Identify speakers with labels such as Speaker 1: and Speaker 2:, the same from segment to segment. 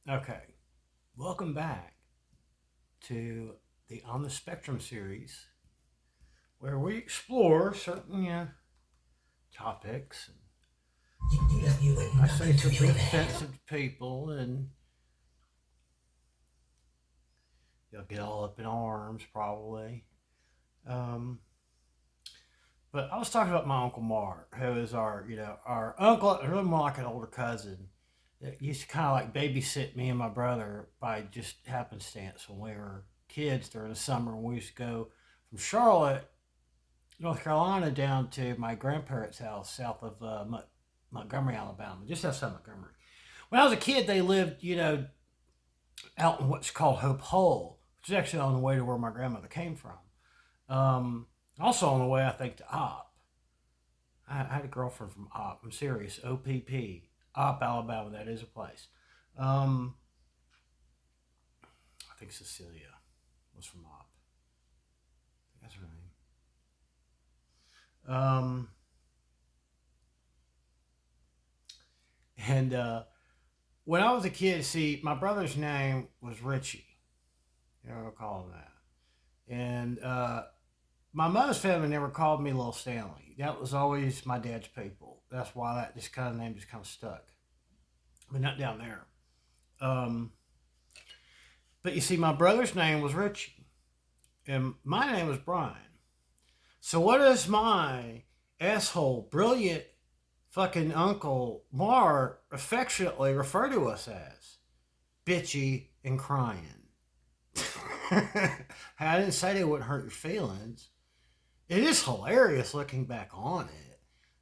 Speaker 1: Okay, welcome back to the On the Spectrum series, where we explore certain topics. I say something offensive to people, and they'll get all up in arms, probably. Um, but I was talking about my uncle Mark, who is our uncle, really more like an older cousin that used to kind of like babysit me and my brother by just happenstance when we were kids during the summer. When we used to go from Charlotte, North Carolina, down to my grandparents' house south of Montgomery, Alabama, just outside Montgomery. When I was a kid, they lived, out in what's called Hope Hole, which is actually on the way to where my grandmother came from. Also on the way, I think, to Opp. I had a girlfriend from Opp. I'm serious. OPP. Opp, Alabama. That is a place. Um, I think Cecilia was from Opp. That's her name. And when I was a kid, see, my brother's name was Richie. You know, I'll call him that. And my mother's family never called me Little Stanley. That was always my dad's people. That's why that just kind of name just kind of stuck. But not down there. Um, but you see, my brother's name was Richie, and my name was Brian. So what does my asshole, brilliant fucking Uncle Mar affectionately refer to us as? Bitchy and Cryin. I didn't say they wouldn't hurt your feelings. It is hilarious looking back on it.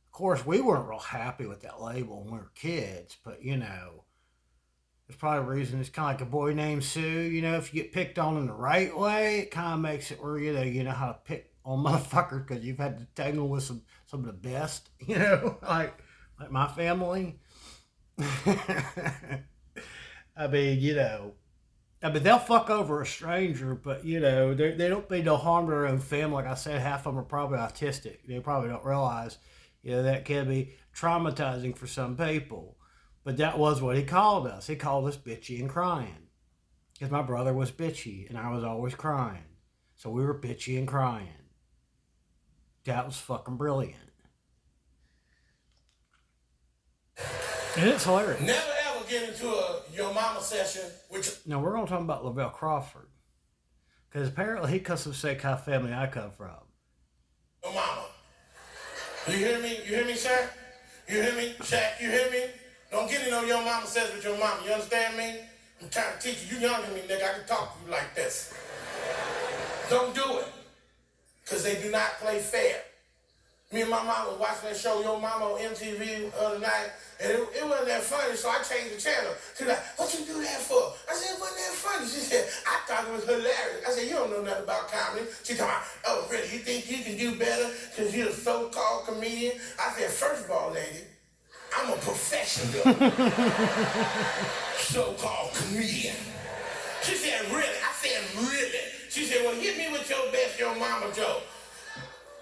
Speaker 1: Of course, we weren't real happy with that label when we were kids, but there's probably a reason. It's kind of like a boy named Sue. If you get picked on in the right way, it kind of makes it where you know how to pick on motherfuckers because you've had to tangle with some of the best. Like my family. I mean, they'll fuck over a stranger, but they don't mean no harm to their own family. Like I said, half of them are probably autistic. They probably don't realize, that can be traumatizing for some people. But that was what he called us. He called us bitchy and crying. Because my brother was bitchy and I was always crying. So we were bitchy and crying. That was fucking brilliant. And it's hilarious.
Speaker 2: Never ever get into a your mama session with
Speaker 1: Now we're going to talk about Lavelle Crawford. Because apparently he comes from the same kind of family I come from.
Speaker 2: your mama. You hear me? You hear me, sir? You hear me? Shaq, you hear me? Don't get into your mama session with your mama. You understand me? I'm trying to teach you. You younger than me, nigga. I can talk to you like this. Don't do it. Because they do not play fair. Me and my mom was watching that show, Your Mama, on MTV the other night, and it wasn't that funny, so I changed the channel. She was like, what you do that for? I said, it wasn't that funny. She said, I thought it was hilarious. I said, you don't know nothing about comedy. She told me, oh, really, you think you can do better because you're a so-called comedian? I said, first of all, lady, I'm a professional so-called comedian. She said, really? I said, really? She said, well, hit me with your best Your Mama joke.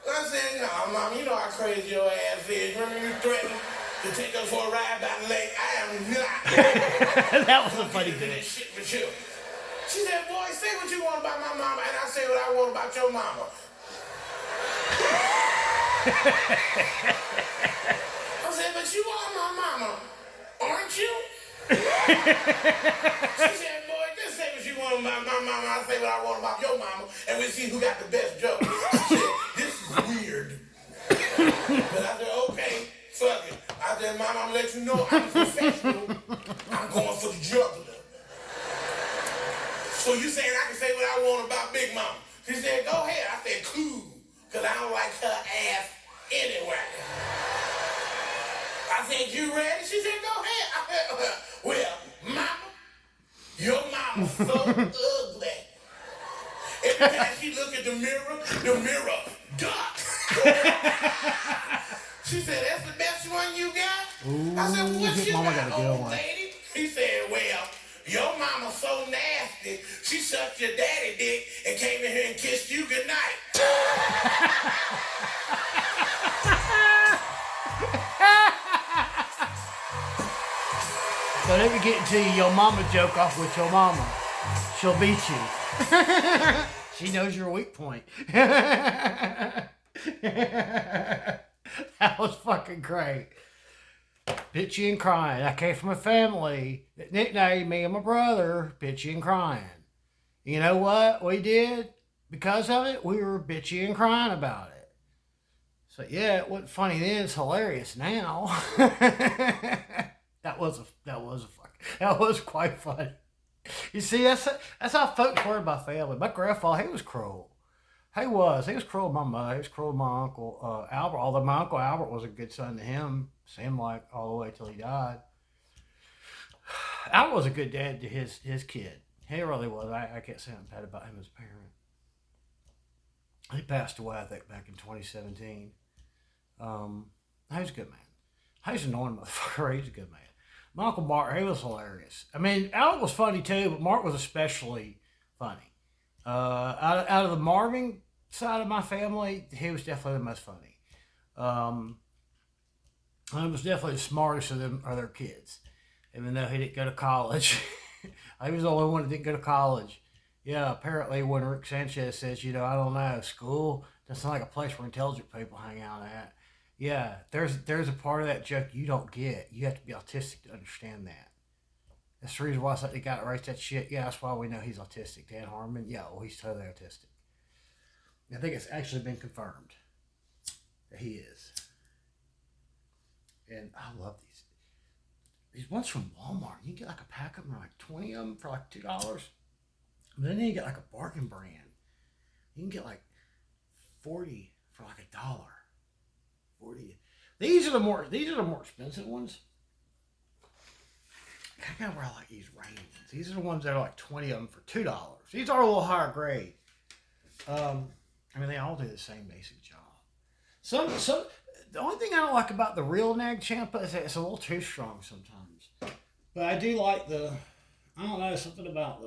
Speaker 2: I said, no, Mom, you know how crazy your ass is. Remember you threatened to take us for a ride by the lake? I am not.
Speaker 1: That was a funny bit.
Speaker 2: Shit with you. She said, boy, say what you want about my mama, and I say what I want about your mama. I said, but you are my mama, aren't you? She said, boy, just say what you want about my mama, I say what I want about your mama, and we'll see who got the best joke. I said, this is weird. But I said, okay, fuck it. I said, Mom, I'm gonna let you know I'm a professional. I'm going for the juggler. So you saying I can say what I want about Big Mama? She said, go ahead. I said, cool, because I don't like her ass anyway. I said, you ready? She said, go ahead. I said, well, Mama, your mama's so ugly. Every time she look at the mirror ducks. She said, that's the best one you got?
Speaker 1: Ooh,
Speaker 2: I said, what you
Speaker 1: Mama
Speaker 2: got,
Speaker 1: got a good
Speaker 2: old
Speaker 1: one.
Speaker 2: lady? He said, well, your mama's so nasty, she sucked your daddy dick and came in here and kissed you goodnight.
Speaker 1: So let me get into your mama joke off with your mama. She'll beat you. She knows your weak point. That was fucking great. Bitchy and Cryin. I came from a family that nicknamed me and my brother Bitchy and Cryin. You know what we did? Because of it, we were bitchy and crying about it. So yeah, it wasn't funny then. It's hilarious now. That was quite funny. You see, that's how folks were in my family. My grandfather, he was cruel. He was cruel to my mother. He was cruel to my uncle Albert. Although my uncle Albert was a good son to him, seemed like all the way till he died. Albert was a good dad to his kid. He really was. I can't say anything bad about him as a parent. He passed away, I think, back in 2017. He was a good man. He was an annoying motherfucker. He was a good man. My Uncle Mark, he was hilarious. I mean, Albert was funny too, but Mark was especially funny. Out of the Marvin side of my family, he was definitely the most funny. He was definitely the smartest of them or their kids, even though he didn't go to college. He was the only one that didn't go to college. Yeah, apparently when Rick Sanchez says, I don't know, school doesn't sound like a place where intelligent people hang out at. Yeah, there's a part of that joke you don't get. You have to be autistic to understand that. That's the reason why it's like the guy that writes that shit. Yeah, that's why we know he's autistic. Dan Harmon, yeah, well, he's totally autistic. I think it's actually been confirmed that he is. And I love these ones from Walmart. You can get like a pack of them, like 20 of them for like $2. But then you get like a bargain brand. You can get like 40 for like $1. 40. These are the more expensive ones. I gotta wear like these Rains. These are the ones that are like 20 of them for $2. These are a little higher grade. I mean, they all do the same basic job. Some the only thing I don't like about the real Nag shampoo is that it's a little too strong sometimes. But I do like I don't know, something about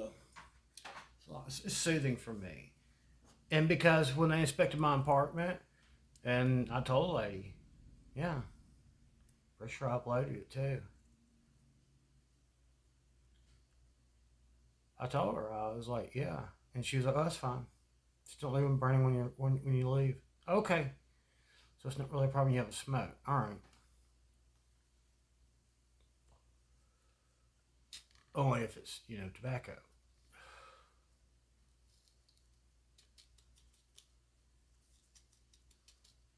Speaker 1: it's soothing for me. And because when they inspected my apartment, and I told the lady, yeah, pretty sure I uploaded it too. I told her, I was like, yeah. And she was like, oh, that's fine. Just don't leave them burning when you leave. Okay. So it's not really a problem you have a smoke. All right. Only if it's, tobacco.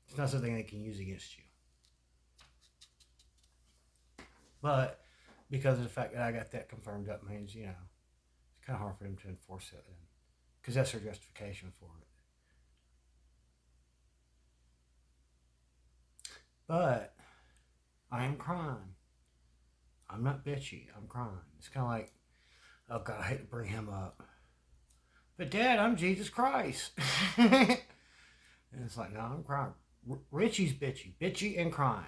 Speaker 1: It's not something they can use against you. But because of the fact that I got that confirmed up means, it's kind of hard for them to enforce it. Because that's their justification for it. But I am crying. I'm not bitchy. I'm crying. It's kind of like, oh God, I hate to bring him up. But Dad, I'm Jesus Christ. And it's like, no, I'm crying. Richie's bitchy. Bitchy and Cryin.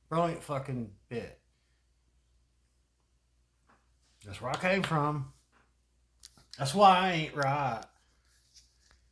Speaker 1: Brilliant fucking bit. That's where I came from. That's why I ain't right.